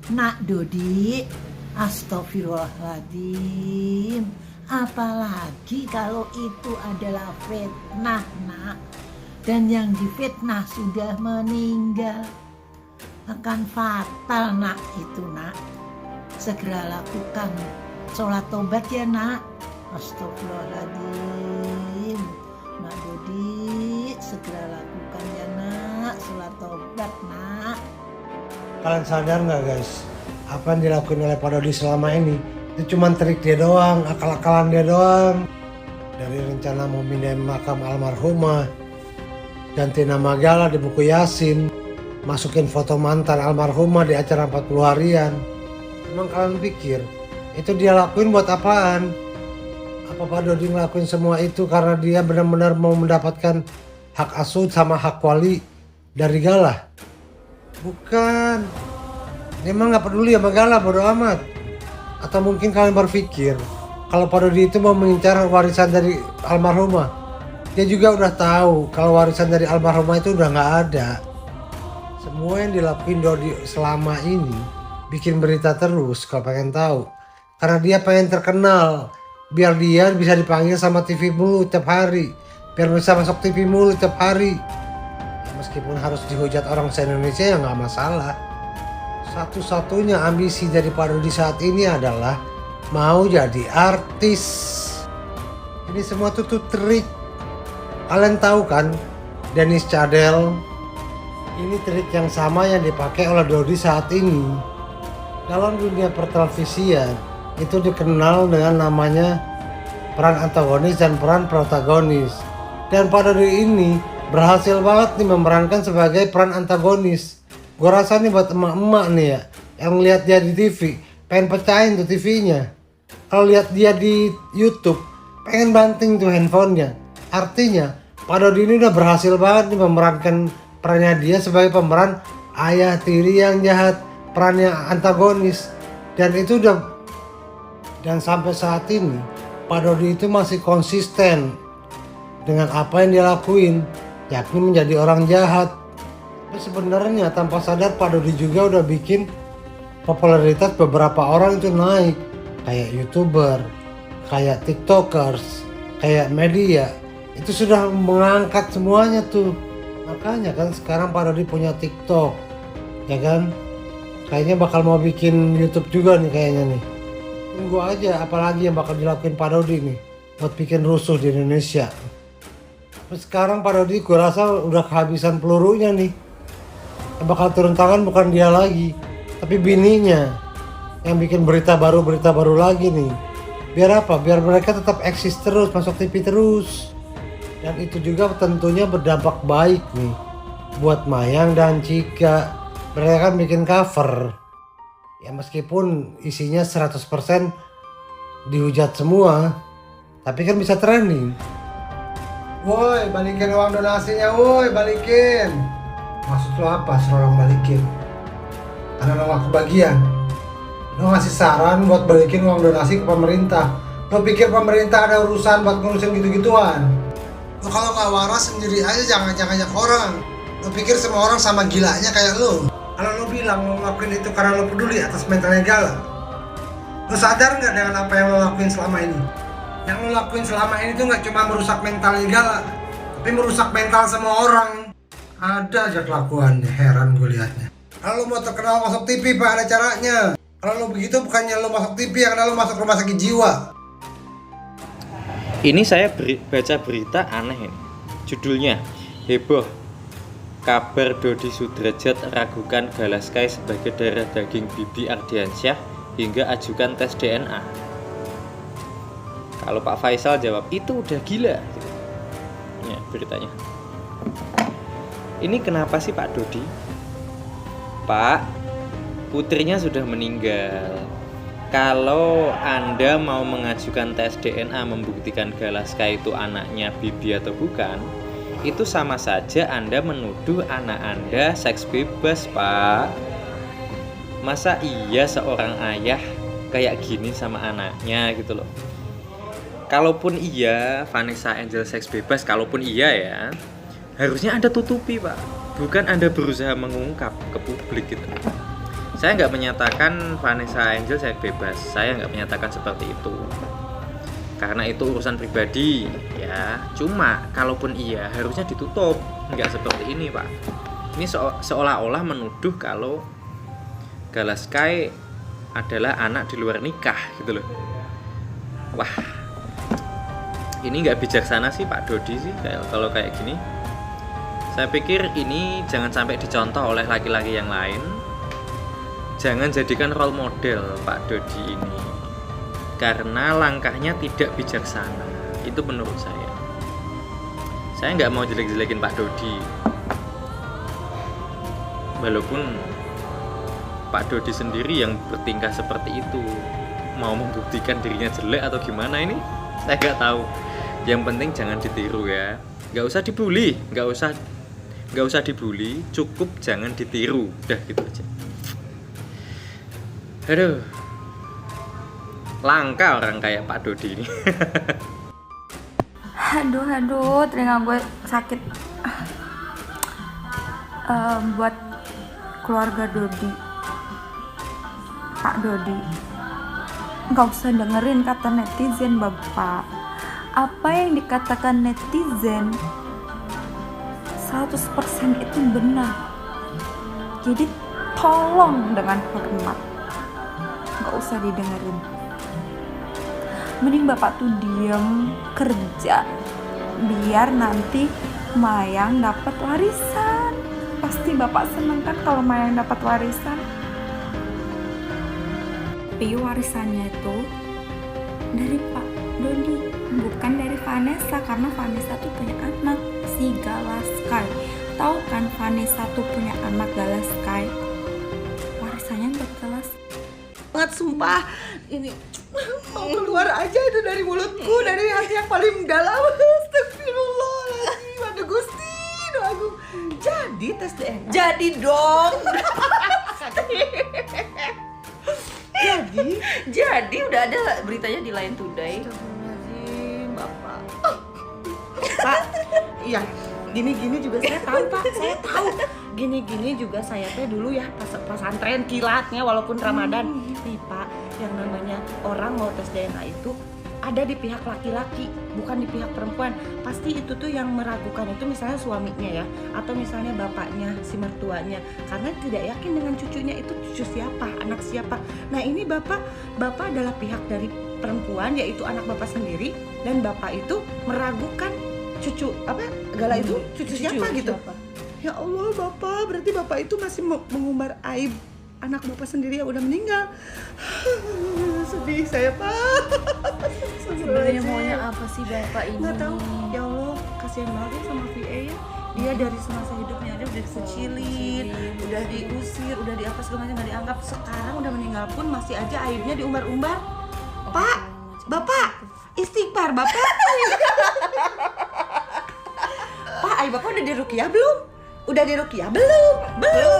Nak Dodi, astagfirullahaladzim. Apalagi kalau itu adalah fitnah, nak. Dan yang difitnah sudah meninggal. Akan fatal, nak, itu, nak. Segera lakukan sholat tobat ya, nak. Astagfirullahaladzim. Nak Dodi, segera lakukan ya, nak. Sholat tobat, nak. Kalian sadar nggak guys, apa yang dilakukan oleh Pak Dodi selama ini itu cuma trik dia doang, akal-akalan dia doang. Dari rencana mau pindahin makam almarhumah, ganti nama Gala di buku Yasin, masukin foto mantan almarhumah di acara 40 harian. Emang kalian pikir itu dia lakuin buat apaan? Apa Pak Dodi ngelakuin semua itu karena dia benar-benar mau mendapatkan hak asuh sama hak wali dari Gala? Bukan. Dia emang gak peduli sama Gala, bodo amat. Atau mungkin kalian berpikir kalau Pak Dodi itu mau mengincar warisan dari almarhumah. Dia juga udah tahu kalau warisan dari almarhumah itu udah gak ada. Semua yang dilakuin Dodi selama ini bikin berita terus kalau pengen tahu. Karena dia pengen terkenal, biar dia bisa dipanggil sama TV mulu tiap hari, biar bisa masuk TV mulu tiap hari. Meskipun harus dihujat orang se-Indonesia ya nggak masalah. Satu-satunya ambisi dari Pak Dodi saat ini adalah mau jadi artis. Ini semua tuh trik. Kalian tahu kan, Dennis Cadel? Ini trik yang sama yang dipakai oleh Dodi saat ini. Dalam dunia pertelevisian itu dikenal dengan namanya peran antagonis dan peran protagonis. Dan Pak Dodi ini berhasil banget nih memerankan sebagai peran antagonis. Gue rasa nih buat emak-emak nih ya, yang lihat dia di TV, pengen pecahin tuh TV-nya. Kalau lihat dia di YouTube, pengen banting tuh handphonenya. Artinya, Pak Dodi ini udah berhasil banget nih memerankan perannya dia sebagai pemeran ayah tiri yang jahat, peran yang antagonis. Dan itu udah, dan sampai saat ini, Pak Dodi itu masih konsisten dengan apa yang dia lakuin, yakni menjadi orang jahat. Tapi sebenarnya tanpa sadar Pak Dodi juga udah bikin popularitas beberapa orang itu naik. Kayak YouTuber, kayak TikTokers, kayak media. Itu sudah mengangkat semuanya tuh. Makanya kan sekarang Pak Dodi punya TikTok, ya kan? Kayaknya bakal mau bikin YouTube juga nih kayaknya nih. Tunggu aja apalagi yang bakal dilakuin Pak Dodi nih buat bikin rusuh di Indonesia. Sekarang Pak Dodi gue rasa udah kehabisan pelurunya nih. Yang bakal turun tangan bukan dia lagi, tapi bininya yang bikin berita baru lagi nih. Biar apa? Biar mereka tetap eksis terus, masuk TV terus. Dan itu juga tentunya berdampak baik nih buat Mayang dan Cika. Mereka kan bikin cover. Ya meskipun isinya 100% dihujat semua, tapi kan bisa trending. Woi, balikin uang donasinya, woi, balikin. Maksud lo apa suruh orang balikin? Karena lo gak kebagian. Lo ngasih saran buat balikin uang donasi ke pemerintah. Lo pikir pemerintah ada urusan buat ngurusin gitu-gituan? Lo kalau gak waras sendiri aja, jangan ngajak orang. Lo pikir semua orang sama gilanya kayak lo? Kalau lo bilang lo ngelakuin itu karena lo peduli atas mentalnya Gala, lo sadar gak dengan apa yang lo lakuin selama ini? Yang lo lakuin selama ini tuh gak cuma merusak mentalnya Gala, tapi merusak mental semua orang. Ada aja kelakuannya, heran gue liatnya. Kalau lo mau terkenal masuk TV pak, ada caranya. Kalau lo begitu bukannya lo masuk TV, ya karena lo masuk rumah sakit jiwa. Ini saya baca berita aneh ini. Judulnya, heboh kabar Dodi Sudrajat ragukan Gala Sky sebagai darah daging Bibi Ardiansyah hingga ajukan tes DNA. Kalau Pak Faisal jawab, itu udah gila. Ya, beritanya. Ini kenapa sih Pak Dodi? Pak, putrinya sudah meninggal. Kalau Anda mau mengajukan tes DNA membuktikan Gala Sky itu anaknya Bibi atau bukan, itu sama saja Anda menuduh anak Anda seks bebas, Pak. Masa iya seorang ayah kayak gini sama anaknya gitu loh. Kalaupun iya Vanessa Angel seks bebas, kalaupun iya ya, harusnya Anda tutupi, Pak. Bukan Anda berusaha mengungkap ke publik gitu. Saya nggak menyatakan Vanessa Angel saya bebas, saya nggak menyatakan seperti itu. Karena itu urusan pribadi, ya. Cuma kalaupun iya, harusnya ditutup, nggak seperti ini, Pak. Ini seolah-olah menuduh kalau Gala Sky adalah anak di luar nikah, gitu loh. Wah, ini nggak bijaksana sih Pak Dodi sih, kalau kayak gini. Saya pikir ini jangan sampai dicontoh oleh laki-laki yang lain. Jangan jadikan role model Pak Dodi ini, karena langkahnya tidak bijaksana. Itu menurut saya. Saya nggak mau jelek-jelekin Pak Dodi, walaupun Pak Dodi sendiri yang bertingkah seperti itu. Mau membuktikan dirinya jelek atau gimana ini, saya nggak tahu. Yang penting jangan ditiru ya. Nggak usah dibully, nggak usah dibully, cukup jangan ditiru, udah gitu aja. Aduh, langka orang kayak Pak Dodi ini. Aduh, telinga gue sakit. Buat keluarga Dodi, Pak Dodi, nggak usah dengerin kata netizen, Bapak. Apa yang dikatakan netizen 100% itu benar. Jadi tolong dengan hormat, nggak usah didengerin. Mending Bapak tuh diem kerja, biar nanti Mayang dapat warisan. Pasti Bapak seneng kan kalau Mayang dapat warisan. Tapi warisannya itu dari Pak Dodi, bukan dari Vanessa, karena Vanessa tuh punya anak, si Gala Sky. Tahu kan Vanessa tuh punya anak Gala Sky. Warisannya buat Gala Sky. Banget sumpah, ini mau keluar aja itu dari mulutku, dari hati yang paling dalam. Astagfirullahaladzim, aduh Gusti, doa aku. Jadi tes DNA? Jadi dong. Jadi udah ada beritanya di Line Today. Astagfirullahaladzim, Bapak. Pak, iya, gini-gini juga saya tahu Pak, saya tahu. Gini-gini juga saya teh dulu ya pesantren kilatnya walaupun Ramadan. Nih Pak, yang namanya orang mau tes DNA itu ada di pihak laki-laki, bukan di pihak perempuan. Pasti itu tuh yang meragukan itu misalnya suaminya ya, atau misalnya bapaknya, si mertuanya, karena tidak yakin dengan cucunya itu cucu siapa, anak siapa. Nah ini bapak adalah pihak dari perempuan, yaitu anak bapak sendiri, dan bapak itu meragukan cucu Gala itu cucu siapa gitu. Ya Allah Bapak, berarti Bapak itu masih mengumbar aib anak Bapak sendiri yang udah meninggal. Sedih saya Pak. Sebenarnya maunya apa sih Bapak ini? Nggak tahu. Ya Allah, kasihan banget sama VA ya. Dia dari semasa hidupnya aja udah dikecilin, udah diusir, udah di apa segala macam nggak dianggap. Sekarang udah meninggal pun masih aja aibnya diumbar-umbar. Pak, Bapak, istighfar Bapak. Pak, aib Bapak udah diruqyah belum? Udah diruqyah belum? Belum.